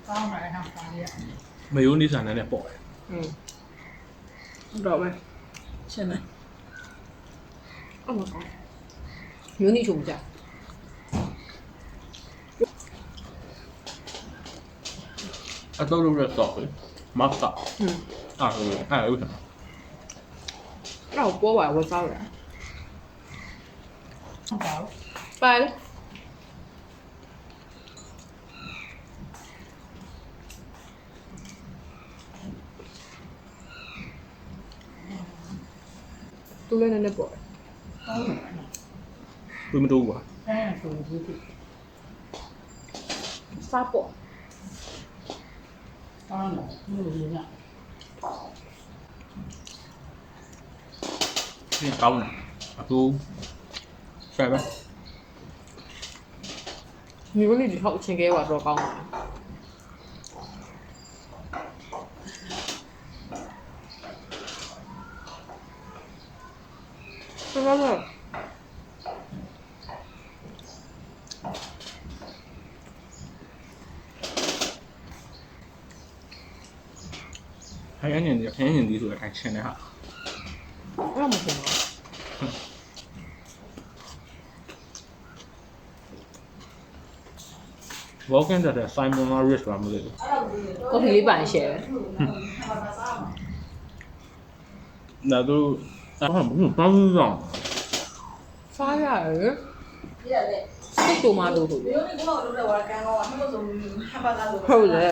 ကောင်းတယ်ဟာပါရမယိုးနီးဆန်နဲ့ပေါ့တော့ပဲရှင်းမယ်အော်မကောင်းမျိုးနေချုံကြအတော့လို့ရတော့မတ်တာအဲ့ဟုတ်တော့ပေါ်ပါဝစားရဟုတ်ပါဘူးပါတူလည်းနဲ့ပေါ်ကောင်းတယ်ဘူးမတူဘူးပါအဲ့ဒါဆိုဘူးစားပေါ်ကောင်းတယ်လို့ရင်းရဒီကောင်းတယ်အခုဆယ်ပဲမျိုးလေးဒီထောက်ချင်းခဲပါတော့ကောင်းတယ်ဆိုတော့ခိုင်းနေဒီဆိုတဲ့အချင်းနဲ့ဟာအဲ့မဖြစ်ဘူးဘောကင်တဲ့ဆိုင်မွန်မာရစ်ပါမလို့ကော်ဖီလေးပါရှယ်ဒါတို့အဲ့ဘာဘူးတောင်းဆောင် စားရတယ်စိတ်တူမလို့ဆိုမျိုးနေကတော့လုပ်တယ်ဝါကန်တော့မှမဆိုဟာပါကလို့ဟုတ်တယ်